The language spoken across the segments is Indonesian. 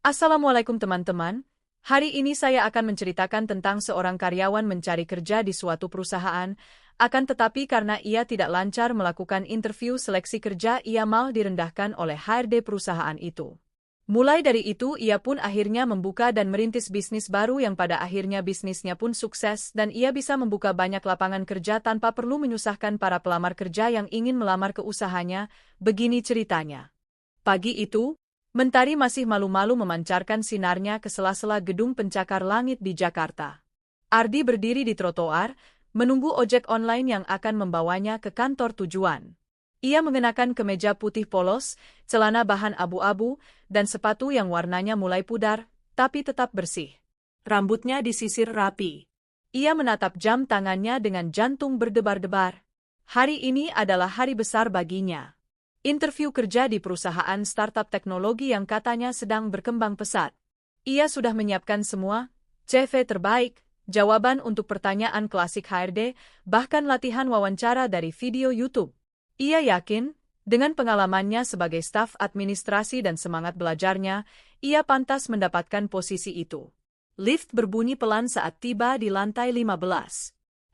Assalamualaikum teman-teman. Hari ini saya akan menceritakan tentang seorang karyawan mencari kerja di suatu perusahaan, akan tetapi karena ia tidak lancar melakukan interview seleksi kerja, ia malah direndahkan oleh HRD perusahaan itu. Mulai dari itu, ia pun akhirnya membuka dan merintis bisnis baru yang pada akhirnya bisnisnya pun sukses dan ia bisa membuka banyak lapangan kerja tanpa perlu menyusahkan para pelamar kerja yang ingin melamar ke usahanya. Begini ceritanya. Pagi itu, mentari masih malu-malu memancarkan sinarnya ke sela-sela gedung pencakar langit di Jakarta. Ardi berdiri di trotoar, menunggu ojek online yang akan membawanya ke kantor tujuan. Ia mengenakan kemeja putih polos, celana bahan abu-abu, dan sepatu yang warnanya mulai pudar, tapi tetap bersih. Rambutnya disisir rapi. Ia menatap jam tangannya dengan jantung berdebar-debar. Hari ini adalah hari besar baginya. Interview kerja di perusahaan startup teknologi yang katanya sedang berkembang pesat. Ia sudah menyiapkan semua, CV terbaik, jawaban untuk pertanyaan klasik HRD, bahkan latihan wawancara dari video YouTube. Ia yakin, dengan pengalamannya sebagai staf administrasi dan semangat belajarnya, ia pantas mendapatkan posisi itu. Lift berbunyi pelan saat tiba di lantai 15.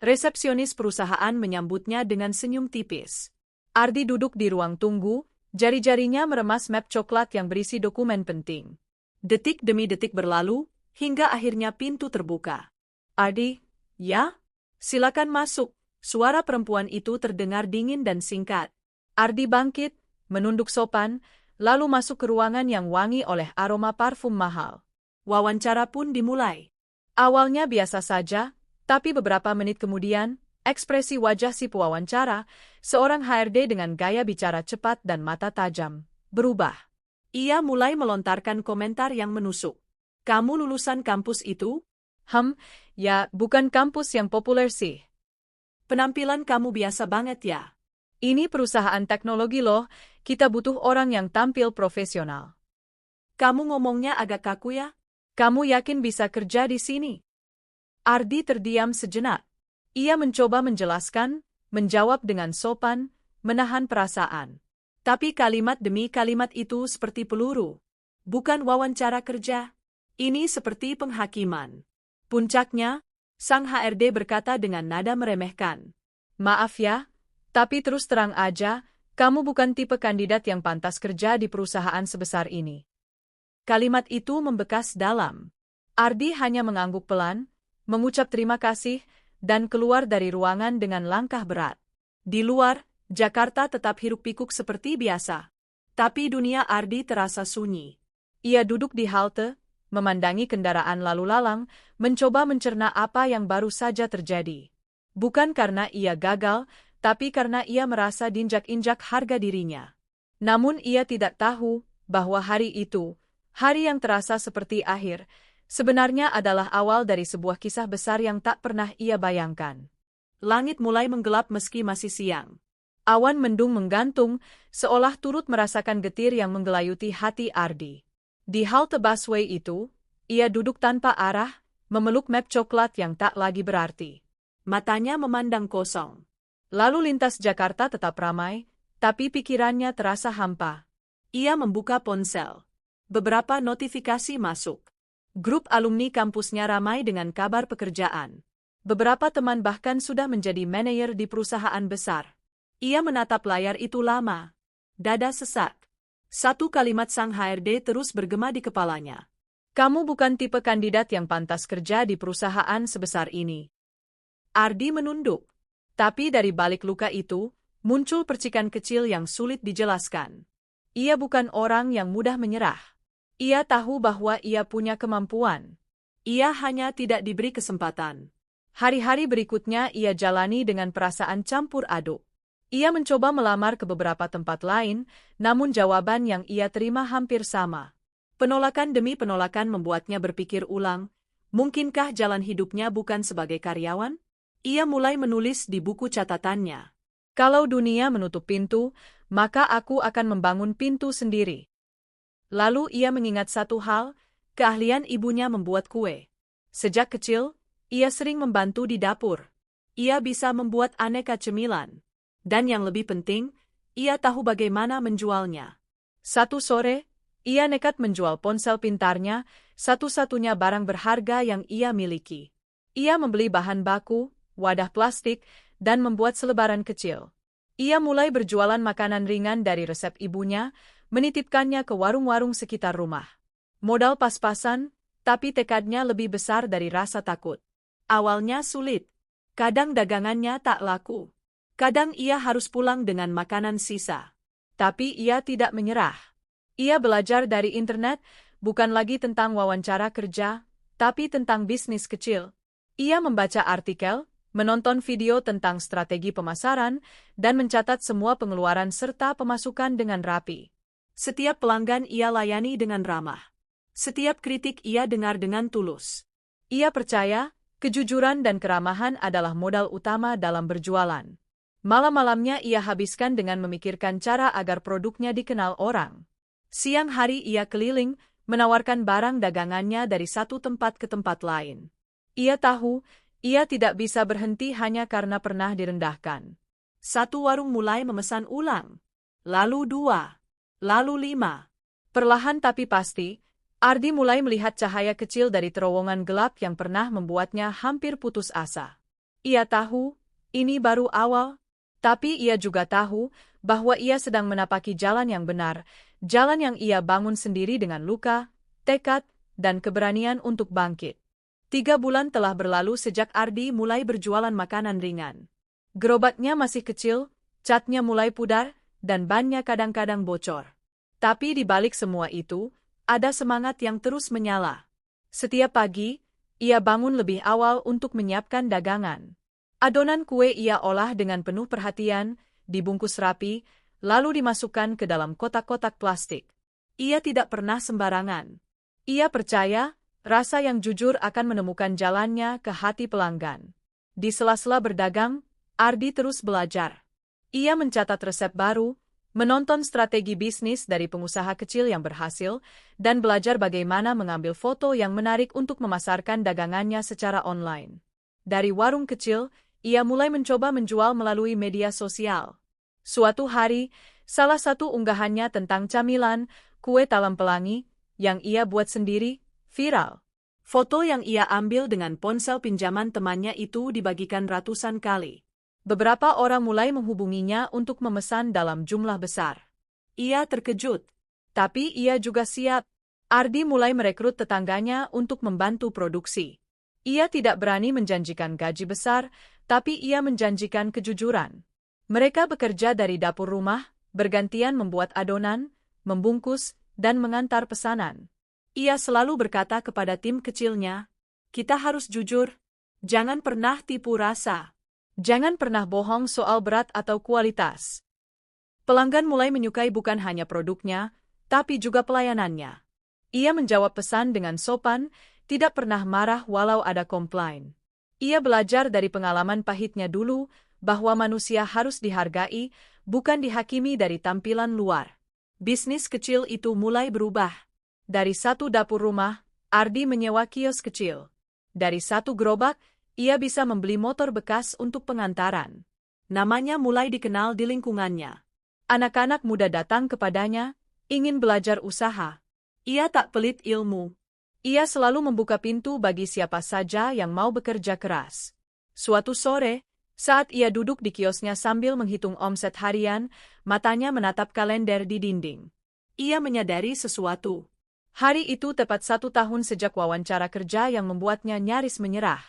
Resepsionis perusahaan menyambutnya dengan senyum tipis. Ardi duduk di ruang tunggu, jari-jarinya meremas map coklat yang berisi dokumen penting. Detik demi detik berlalu, hingga akhirnya pintu terbuka. Ardi, ya? Silakan masuk. Suara perempuan itu terdengar dingin dan singkat. Ardi bangkit, menunduk sopan, lalu masuk ke ruangan yang wangi oleh aroma parfum mahal. Wawancara pun dimulai. Awalnya biasa saja, tapi beberapa menit kemudian, ekspresi wajah si pewawancara, seorang HRD dengan gaya bicara cepat dan mata tajam, berubah. Ia mulai melontarkan komentar yang menusuk. Kamu lulusan kampus itu? Ya, bukan kampus yang populer sih. Penampilan kamu biasa banget ya. Ini perusahaan teknologi loh, kita butuh orang yang tampil profesional. Kamu ngomongnya agak kaku ya? Kamu yakin bisa kerja di sini? Ardi terdiam sejenak. Ia mencoba menjelaskan, menjawab dengan sopan, menahan perasaan. Tapi kalimat demi kalimat itu seperti peluru. Bukan wawancara kerja. Ini seperti penghakiman. Puncaknya, sang HRD berkata dengan nada meremehkan. Maaf ya, tapi terus terang aja, kamu bukan tipe kandidat yang pantas kerja di perusahaan sebesar ini. Kalimat itu membekas dalam. Ardi hanya mengangguk pelan, mengucap terima kasih, dan keluar dari ruangan dengan langkah berat. Di luar, Jakarta tetap hiruk-pikuk seperti biasa. Tapi dunia Ardi terasa sunyi. Ia duduk di halte, memandangi kendaraan lalu lalang, mencoba mencerna apa yang baru saja terjadi. Bukan karena ia gagal, tapi karena ia merasa diinjak-injak harga dirinya. Namun ia tidak tahu bahwa hari itu, hari yang terasa seperti akhir, sebenarnya adalah awal dari sebuah kisah besar yang tak pernah ia bayangkan. Langit mulai menggelap meski masih siang. Awan mendung menggantung, seolah turut merasakan getir yang menggelayuti hati Ardi. Di halte busway itu, ia duduk tanpa arah, memeluk map coklat yang tak lagi berarti. Matanya memandang kosong. Lalu lintas Jakarta tetap ramai, tapi pikirannya terasa hampa. Ia membuka ponsel. Beberapa notifikasi masuk. Grup alumni kampusnya ramai dengan kabar pekerjaan. Beberapa teman bahkan sudah menjadi manajer di perusahaan besar. Ia menatap layar itu lama. Dada sesak. Satu kalimat sang HRD terus bergema di kepalanya. Kamu bukan tipe kandidat yang pantas kerja di perusahaan sebesar ini. Ardi menunduk. Tapi dari balik luka itu, muncul percikan kecil yang sulit dijelaskan. Ia bukan orang yang mudah menyerah. Ia tahu bahwa ia punya kemampuan. Ia hanya tidak diberi kesempatan. Hari-hari berikutnya ia jalani dengan perasaan campur aduk. Ia mencoba melamar ke beberapa tempat lain, namun jawaban yang ia terima hampir sama. Penolakan demi penolakan membuatnya berpikir ulang, mungkinkah jalan hidupnya bukan sebagai karyawan? Ia mulai menulis di buku catatannya. Kalau dunia menutup pintu, maka aku akan membangun pintu sendiri. Lalu ia mengingat satu hal, keahlian ibunya membuat kue. Sejak kecil, ia sering membantu di dapur. Ia bisa membuat aneka cemilan. Dan yang lebih penting, ia tahu bagaimana menjualnya. Satu sore, Ia nekat menjual ponsel pintarnya, satu-satunya barang berharga yang ia miliki. Ia membeli bahan baku, wadah plastik, dan membuat selebaran kecil. Ia mulai berjualan makanan ringan dari resep ibunya, menitipkannya ke warung-warung sekitar rumah. Modal pas-pasan, tapi tekadnya lebih besar dari rasa takut. Awalnya sulit. Kadang dagangannya tak laku. Kadang ia harus pulang dengan makanan sisa. Tapi ia tidak menyerah. Ia belajar dari internet, bukan lagi tentang wawancara kerja, tapi tentang bisnis kecil. Ia membaca artikel, menonton video tentang strategi pemasaran, dan mencatat semua pengeluaran serta pemasukan dengan rapi. Setiap pelanggan ia layani dengan ramah. Setiap kritik ia dengar dengan tulus. Ia percaya, kejujuran dan keramahan adalah modal utama dalam berjualan. Malam-malamnya ia habiskan dengan memikirkan cara agar produknya dikenal orang. Siang hari ia keliling, menawarkan barang dagangannya dari satu tempat ke tempat lain. Ia tahu, ia tidak bisa berhenti hanya karena pernah direndahkan. Satu warung mulai memesan ulang. Lalu 2. Lalu 5. Perlahan tapi pasti, Ardi mulai melihat cahaya kecil dari terowongan gelap yang pernah membuatnya hampir putus asa. Ia tahu, ini baru awal, tapi ia juga tahu bahwa ia sedang menapaki jalan yang benar, jalan yang ia bangun sendiri dengan luka, tekad, dan keberanian untuk bangkit. 3 bulan telah berlalu sejak Ardi mulai berjualan makanan ringan. Gerobaknya masih kecil, catnya mulai pudar, dan bannya kadang-kadang bocor. Tapi di balik semua itu, ada semangat yang terus menyala. Setiap pagi, ia bangun lebih awal untuk menyiapkan dagangan. Adonan kue ia olah dengan penuh perhatian, dibungkus rapi, lalu dimasukkan ke dalam kotak-kotak plastik. Ia tidak pernah sembarangan. Ia percaya, rasa yang jujur akan menemukan jalannya ke hati pelanggan. Di sela-sela berdagang, Ardi terus belajar. Ia mencatat resep baru, menonton strategi bisnis dari pengusaha kecil yang berhasil, dan belajar bagaimana mengambil foto yang menarik untuk memasarkan dagangannya secara online. Dari warung kecil, ia mulai mencoba menjual melalui media sosial. Suatu hari, salah satu unggahannya tentang camilan, kue talam pelangi, yang ia buat sendiri, viral. Foto yang ia ambil dengan ponsel pinjaman temannya itu dibagikan ratusan kali. Beberapa orang mulai menghubunginya untuk memesan dalam jumlah besar. Ia terkejut. Tapi ia juga siap. Ardi mulai merekrut tetangganya untuk membantu produksi. Ia tidak berani menjanjikan gaji besar, tapi ia menjanjikan kejujuran. Mereka bekerja dari dapur rumah, bergantian membuat adonan, membungkus, dan mengantar pesanan. Ia selalu berkata kepada tim kecilnya, "Kita harus jujur, jangan pernah tipu rasa. Jangan pernah bohong soal berat atau kualitas." Pelanggan mulai menyukai bukan hanya produknya, tapi juga pelayanannya. Ia menjawab pesan dengan sopan, tidak pernah marah walau ada komplain. Ia belajar dari pengalaman pahitnya dulu, bahwa manusia harus dihargai, bukan dihakimi dari tampilan luar. Bisnis kecil itu mulai berubah. Dari satu dapur rumah, Ardi menyewa kios kecil. Dari satu gerobak, ia bisa membeli motor bekas untuk pengantaran. Namanya mulai dikenal di lingkungannya. Anak-anak muda datang kepadanya, ingin belajar usaha. Ia tak pelit ilmu. Ia selalu membuka pintu bagi siapa saja yang mau bekerja keras. Suatu sore, saat ia duduk di kiosnya sambil menghitung omset harian, matanya menatap kalender di dinding. Ia menyadari sesuatu. Hari itu tepat 1 tahun sejak wawancara kerja yang membuatnya nyaris menyerah.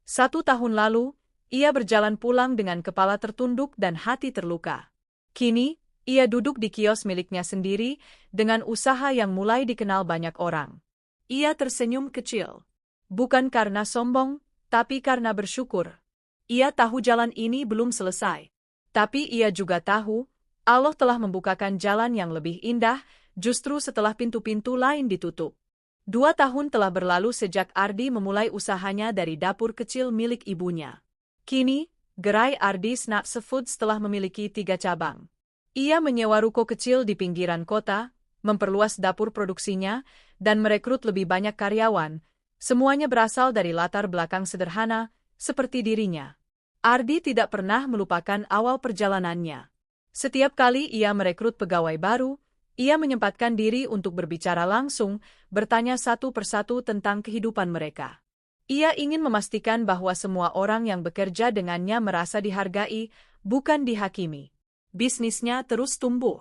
1 tahun lalu, ia berjalan pulang dengan kepala tertunduk dan hati terluka. Kini, ia duduk di kios miliknya sendiri, dengan usaha yang mulai dikenal banyak orang. Ia tersenyum kecil. Bukan karena sombong, tapi karena bersyukur. Ia tahu jalan ini belum selesai. Tapi ia juga tahu, Allah telah membukakan jalan yang lebih indah, justru setelah pintu-pintu lain ditutup. 2 tahun telah berlalu sejak Ardi memulai usahanya dari dapur kecil milik ibunya. Kini, gerai Ardi Snacks Foods telah memiliki 3 cabang. Ia menyewa ruko kecil di pinggiran kota, memperluas dapur produksinya, dan merekrut lebih banyak karyawan, semuanya berasal dari latar belakang sederhana, seperti dirinya. Ardi tidak pernah melupakan awal perjalanannya. Setiap kali ia merekrut pegawai baru, Ia menyempatkan diri untuk berbicara langsung, bertanya satu persatu tentang kehidupan mereka. Ia ingin memastikan bahwa semua orang yang bekerja dengannya merasa dihargai, bukan dihakimi. Bisnisnya terus tumbuh.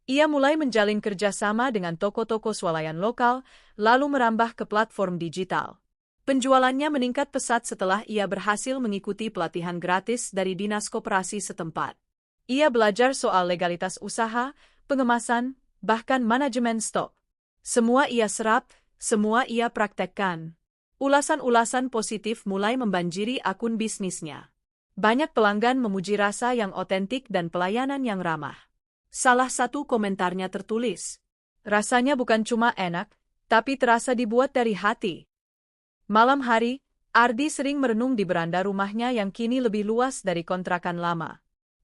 Ia mulai menjalin kerjasama dengan toko-toko swalayan lokal, lalu merambah ke platform digital. Penjualannya meningkat pesat setelah ia berhasil mengikuti pelatihan gratis dari dinas koperasi setempat. Ia belajar soal legalitas usaha, pengemasan, bahkan manajemen stok. Semua ia serap, semua ia praktekkan. Ulasan-ulasan positif mulai membanjiri akun bisnisnya. Banyak pelanggan memuji rasa yang otentik dan pelayanan yang ramah. Salah satu komentarnya tertulis, "Rasanya bukan cuma enak, tapi terasa dibuat dari hati." Malam hari, Ardi sering merenung di beranda rumahnya yang kini lebih luas dari kontrakan lama.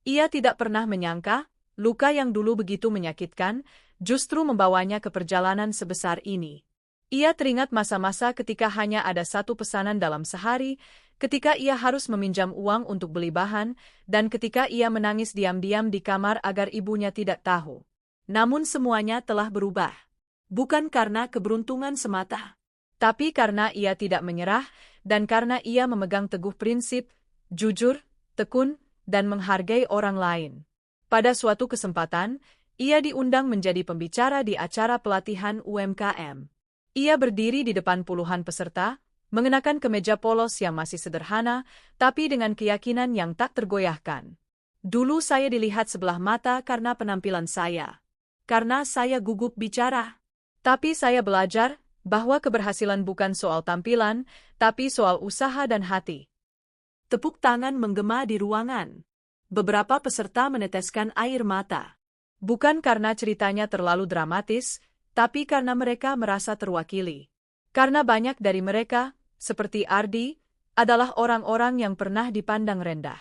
Ia tidak pernah menyangka, luka yang dulu begitu menyakitkan, justru membawanya ke perjalanan sebesar ini. Ia teringat masa-masa ketika hanya ada satu pesanan dalam sehari, ketika ia harus meminjam uang untuk beli bahan, dan ketika ia menangis diam-diam di kamar agar ibunya tidak tahu. Namun semuanya telah berubah. Bukan karena keberuntungan semata, tapi karena ia tidak menyerah, dan karena ia memegang teguh prinsip, jujur, tekun, dan menghargai orang lain. Pada suatu kesempatan, ia diundang menjadi pembicara di acara pelatihan UMKM. Ia berdiri di depan puluhan peserta, mengenakan kemeja polos yang masih sederhana, tapi dengan keyakinan yang tak tergoyahkan. "Dulu saya dilihat sebelah mata karena penampilan saya. Karena saya gugup bicara. Tapi saya belajar bahwa keberhasilan bukan soal tampilan, tapi soal usaha dan hati." Tepuk tangan menggema di ruangan. Beberapa peserta meneteskan air mata. Bukan karena ceritanya terlalu dramatis, tapi karena mereka merasa terwakili. Karena banyak dari mereka, seperti Ardi, adalah orang-orang yang pernah dipandang rendah.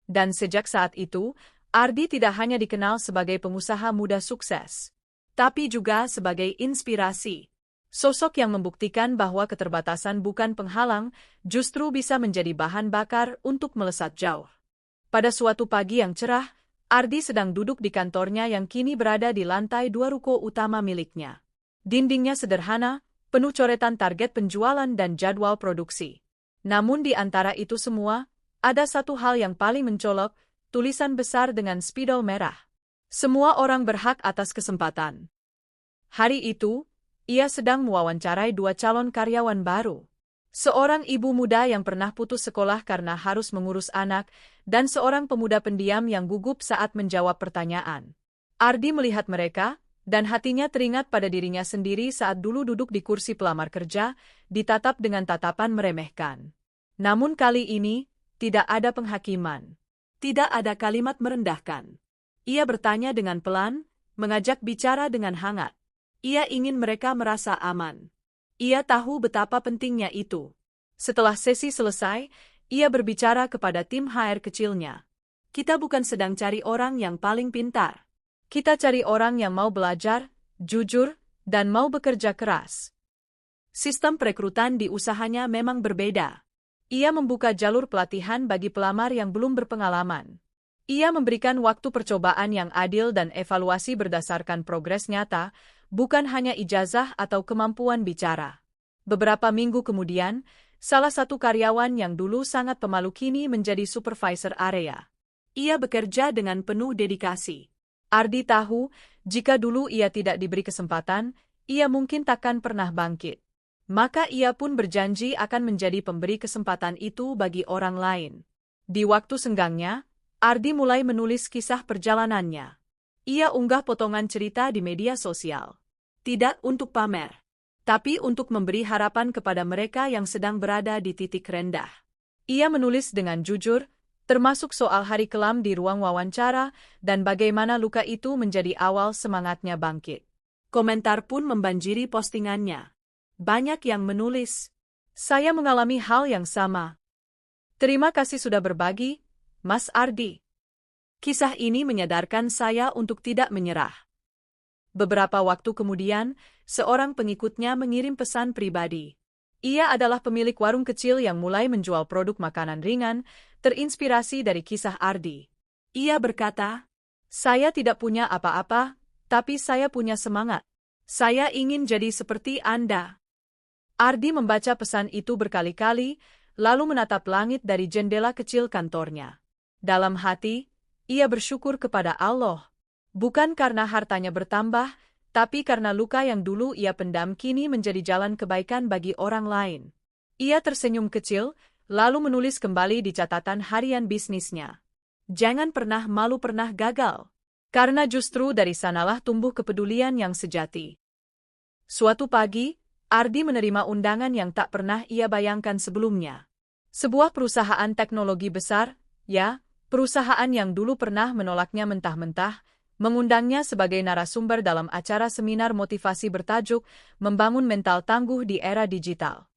Dan sejak saat itu, Ardi tidak hanya dikenal sebagai pengusaha muda sukses, tapi juga sebagai inspirasi. Sosok yang membuktikan bahwa keterbatasan bukan penghalang, justru bisa menjadi bahan bakar untuk melesat jauh. Pada suatu pagi yang cerah, Ardi sedang duduk di kantornya yang kini berada di lantai 2 ruko utama miliknya. Dindingnya sederhana, penuh coretan target penjualan dan jadwal produksi. Namun di antara itu semua, ada satu hal yang paling mencolok, tulisan besar dengan spidol merah. "Semua orang berhak atas kesempatan." Hari itu, ia sedang mewawancarai 2 calon karyawan baru. Seorang ibu muda yang pernah putus sekolah karena harus mengurus anak, dan seorang pemuda pendiam yang gugup saat menjawab pertanyaan. Ardi melihat mereka, dan hatinya teringat pada dirinya sendiri saat dulu duduk di kursi pelamar kerja, ditatap dengan tatapan meremehkan. Namun kali ini, tidak ada penghakiman. Tidak ada kalimat merendahkan. Ia bertanya dengan pelan, mengajak bicara dengan hangat. Ia ingin mereka merasa aman. Ia tahu betapa pentingnya itu. Setelah sesi selesai, ia berbicara kepada tim HR kecilnya. "Kita bukan sedang cari orang yang paling pintar. Kita cari orang yang mau belajar, jujur, dan mau bekerja keras." Sistem perekrutan di usahanya memang berbeda. Ia membuka jalur pelatihan bagi pelamar yang belum berpengalaman. Ia memberikan waktu percobaan yang adil dan evaluasi berdasarkan progres nyata, bukan hanya ijazah atau kemampuan bicara. Beberapa minggu kemudian, salah satu karyawan yang dulu sangat pemalu kini menjadi supervisor area. Ia bekerja dengan penuh dedikasi. Ardi tahu, jika dulu ia tidak diberi kesempatan, ia mungkin takkan pernah bangkit. Maka ia pun berjanji akan menjadi pemberi kesempatan itu bagi orang lain. Di waktu senggangnya, Ardi mulai menulis kisah perjalanannya. Ia unggah potongan cerita di media sosial. Tidak untuk pamer, tapi untuk memberi harapan kepada mereka yang sedang berada di titik rendah. Ia menulis dengan jujur, termasuk soal hari kelam di ruang wawancara dan bagaimana luka itu menjadi awal semangatnya bangkit. Komentar pun membanjiri postingannya. Banyak yang menulis, "Saya mengalami hal yang sama. Terima kasih sudah berbagi, Mas Ardi. Kisah ini menyadarkan saya untuk tidak menyerah." Beberapa waktu kemudian, seorang pengikutnya mengirim pesan pribadi. Ia adalah pemilik warung kecil yang mulai menjual produk makanan ringan, terinspirasi dari kisah Ardi. Ia berkata, "Saya tidak punya apa-apa, tapi saya punya semangat. Saya ingin jadi seperti Anda. Ardi membaca pesan itu berkali-kali, lalu menatap langit dari jendela kecil kantornya. Dalam hati, ia bersyukur kepada Allah. Bukan karena hartanya bertambah, tapi karena luka yang dulu ia pendam kini menjadi jalan kebaikan bagi orang lain. Ia tersenyum kecil, lalu menulis kembali di catatan harian bisnisnya. Jangan pernah malu pernah gagal. Karena justru dari sanalah tumbuh kepedulian yang sejati. Suatu pagi, Ardi menerima undangan yang tak pernah ia bayangkan sebelumnya. Sebuah perusahaan teknologi besar, ya, perusahaan yang dulu pernah menolaknya mentah-mentah, mengundangnya sebagai narasumber dalam acara seminar motivasi bertajuk Membangun Mental Tangguh di Era Digital.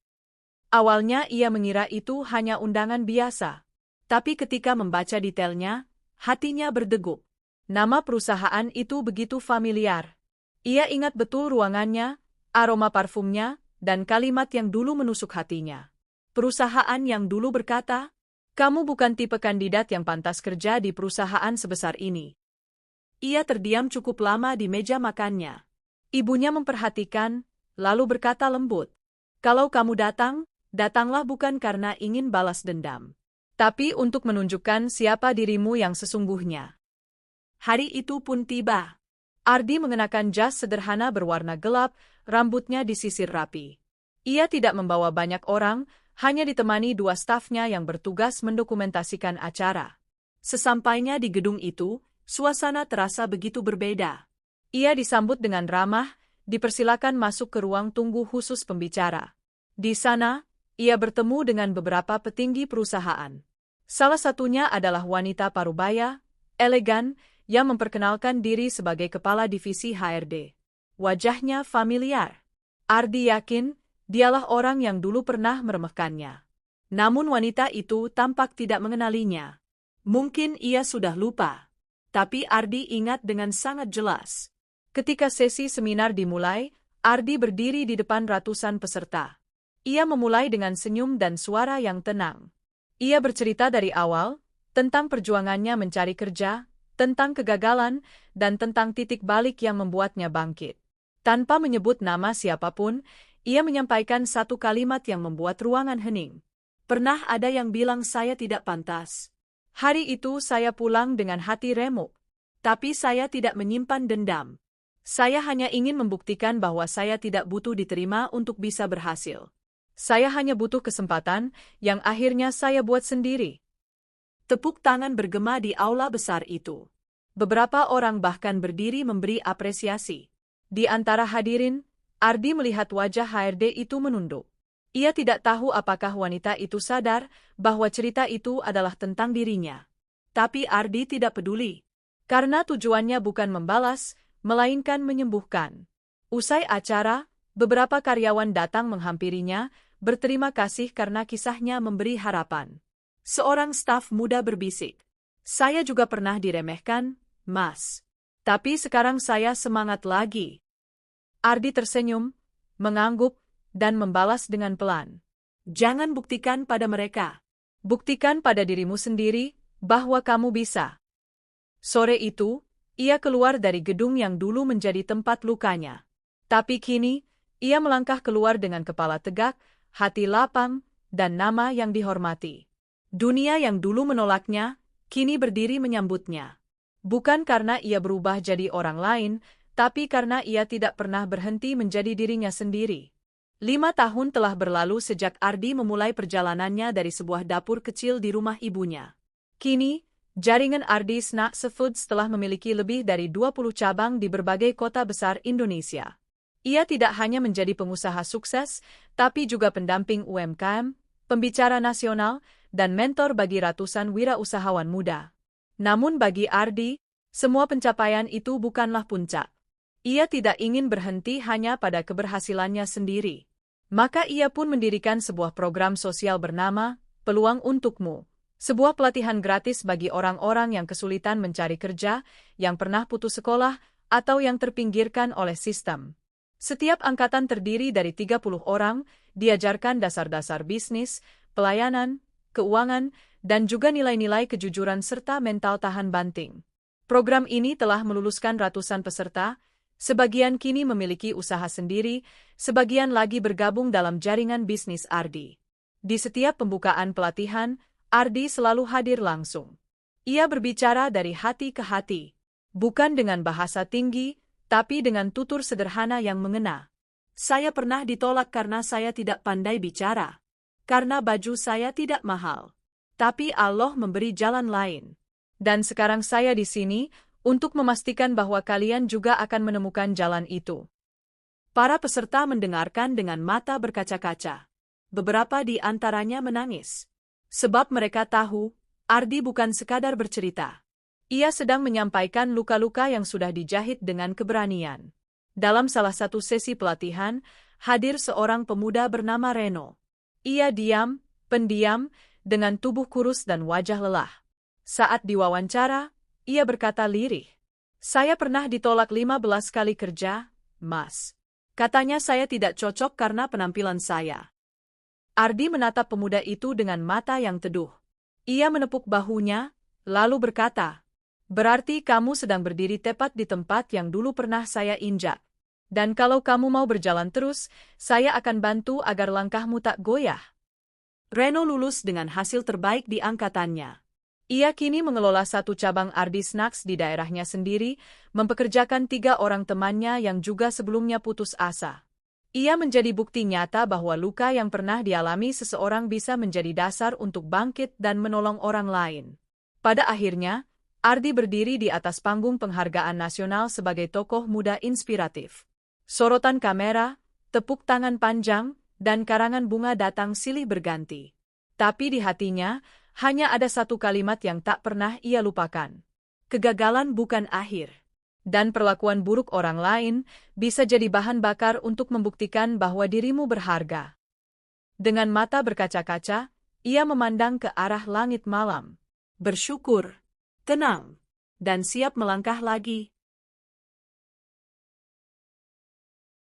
Awalnya ia mengira itu hanya undangan biasa. Tapi ketika membaca detailnya, hatinya berdegup. Nama perusahaan itu begitu familiar. Ia ingat betul ruangannya, aroma parfumnya, dan kalimat yang dulu menusuk hatinya. Perusahaan yang dulu berkata, "Kamu bukan tipe kandidat yang pantas kerja di perusahaan sebesar ini." Ia terdiam cukup lama di meja makannya. Ibunya memperhatikan, lalu berkata lembut, "Kalau kamu datang, datanglah bukan karena ingin balas dendam, tapi untuk menunjukkan siapa dirimu yang sesungguhnya." Hari itu pun tiba. Ardi mengenakan jas sederhana berwarna gelap, rambutnya disisir rapi. Ia tidak membawa banyak orang, hanya ditemani dua stafnya yang bertugas mendokumentasikan acara. Sesampainya di gedung itu, suasana terasa begitu berbeda. Ia disambut dengan ramah, dipersilakan masuk ke ruang tunggu khusus pembicara. Di sana, ia bertemu dengan beberapa petinggi perusahaan. Salah satunya adalah wanita parubaya, elegan, yang memperkenalkan diri sebagai kepala divisi HRD. Wajahnya familiar. Ardi yakin, dialah orang yang dulu pernah meremehkannya. Namun wanita itu tampak tidak mengenalinya. Mungkin ia sudah lupa. Tapi Ardi ingat dengan sangat jelas. Ketika sesi seminar dimulai, Ardi berdiri di depan ratusan peserta. Ia memulai dengan senyum dan suara yang tenang. Ia bercerita dari awal, tentang perjuangannya mencari kerja, tentang kegagalan, dan tentang titik balik yang membuatnya bangkit. Tanpa menyebut nama siapapun, ia menyampaikan satu kalimat yang membuat ruangan hening. "Pernah ada yang bilang saya tidak pantas. Hari itu saya pulang dengan hati remuk. Tapi saya tidak menyimpan dendam. Saya hanya ingin membuktikan bahwa saya tidak butuh diterima untuk bisa berhasil. Saya hanya butuh kesempatan, yang akhirnya saya buat sendiri." Tepuk tangan bergema di aula besar itu. Beberapa orang bahkan berdiri memberi apresiasi. Di antara hadirin, Ardi melihat wajah HRD itu menunduk. Ia tidak tahu apakah wanita itu sadar bahwa cerita itu adalah tentang dirinya. Tapi Ardi tidak peduli. Karena tujuannya bukan membalas, melainkan menyembuhkan. Usai acara, beberapa karyawan datang menghampirinya, berterima kasih karena kisahnya memberi harapan. Seorang staf muda berbisik, "Saya juga pernah diremehkan, Mas. Tapi sekarang saya semangat lagi." Ardi tersenyum, mengangguk, dan membalas dengan pelan. "Jangan buktikan pada mereka. Buktikan pada dirimu sendiri, bahwa kamu bisa." Sore itu, ia keluar dari gedung yang dulu menjadi tempat lukanya. Tapi kini, ia melangkah keluar dengan kepala tegak, hati lapang, dan nama yang dihormati. Dunia yang dulu menolaknya, kini berdiri menyambutnya. Bukan karena ia berubah jadi orang lain, tapi karena ia tidak pernah berhenti menjadi dirinya sendiri. 5 tahun telah berlalu sejak Ardi memulai perjalanannya dari sebuah dapur kecil di rumah ibunya. Kini, jaringan Ardi Snacks Foods telah memiliki lebih dari 20 cabang di berbagai kota besar Indonesia. Ia tidak hanya menjadi pengusaha sukses, tapi juga pendamping UMKM, pembicara nasional, dan mentor bagi ratusan wirausahawan muda. Namun bagi Ardi, semua pencapaian itu bukanlah puncak. Ia tidak ingin berhenti hanya pada keberhasilannya sendiri. Maka ia pun mendirikan sebuah program sosial bernama Peluang Untukmu, sebuah pelatihan gratis bagi orang-orang yang kesulitan mencari kerja, yang pernah putus sekolah, atau yang terpinggirkan oleh sistem. Setiap angkatan terdiri dari 30 orang, diajarkan dasar-dasar bisnis, pelayanan, keuangan, dan juga nilai-nilai kejujuran serta mental tahan banting. Program ini telah meluluskan ratusan peserta, sebagian kini memiliki usaha sendiri, sebagian lagi bergabung dalam jaringan bisnis Ardi. Di setiap pembukaan pelatihan, Ardi selalu hadir langsung. Ia berbicara dari hati ke hati, bukan dengan bahasa tinggi, tapi dengan tutur sederhana yang mengena. Saya pernah ditolak karena saya tidak pandai bicara, karena baju saya tidak mahal. Tapi Allah memberi jalan lain. Dan sekarang saya di sini untuk memastikan bahwa kalian juga akan menemukan jalan itu. Para peserta mendengarkan dengan mata berkaca-kaca. Beberapa di antaranya menangis. Sebab mereka tahu, Ardi bukan sekadar bercerita. Ia sedang menyampaikan luka-luka yang sudah dijahit dengan keberanian. Dalam salah satu sesi pelatihan, hadir seorang pemuda bernama Reno. Ia diam, pendiam, dengan tubuh kurus dan wajah lelah. Saat diwawancara, ia berkata lirih, "Saya pernah ditolak 15 kali kerja, Mas. Katanya saya tidak cocok karena penampilan saya." Ardi menatap pemuda itu dengan mata yang teduh. Ia menepuk bahunya, lalu berkata, "Berarti kamu sedang berdiri tepat di tempat yang dulu pernah saya injak. Dan kalau kamu mau berjalan terus, saya akan bantu agar langkahmu tak goyah." Reno lulus dengan hasil terbaik di angkatannya. Ia kini mengelola satu cabang Ardi Snacks di daerahnya sendiri, mempekerjakan 3 orang temannya yang juga sebelumnya putus asa. Ia menjadi bukti nyata bahwa luka yang pernah dialami seseorang bisa menjadi dasar untuk bangkit dan menolong orang lain. Pada akhirnya, Ardi berdiri di atas panggung penghargaan nasional sebagai tokoh muda inspiratif. Sorotan kamera, tepuk tangan panjang, dan karangan bunga datang silih berganti. Tapi di hatinya, hanya ada satu kalimat yang tak pernah ia lupakan. Kegagalan bukan akhir. Dan perlakuan buruk orang lain bisa jadi bahan bakar untuk membuktikan bahwa dirimu berharga. Dengan mata berkaca-kaca, ia memandang ke arah langit malam. Bersyukur, tenang, dan siap melangkah lagi.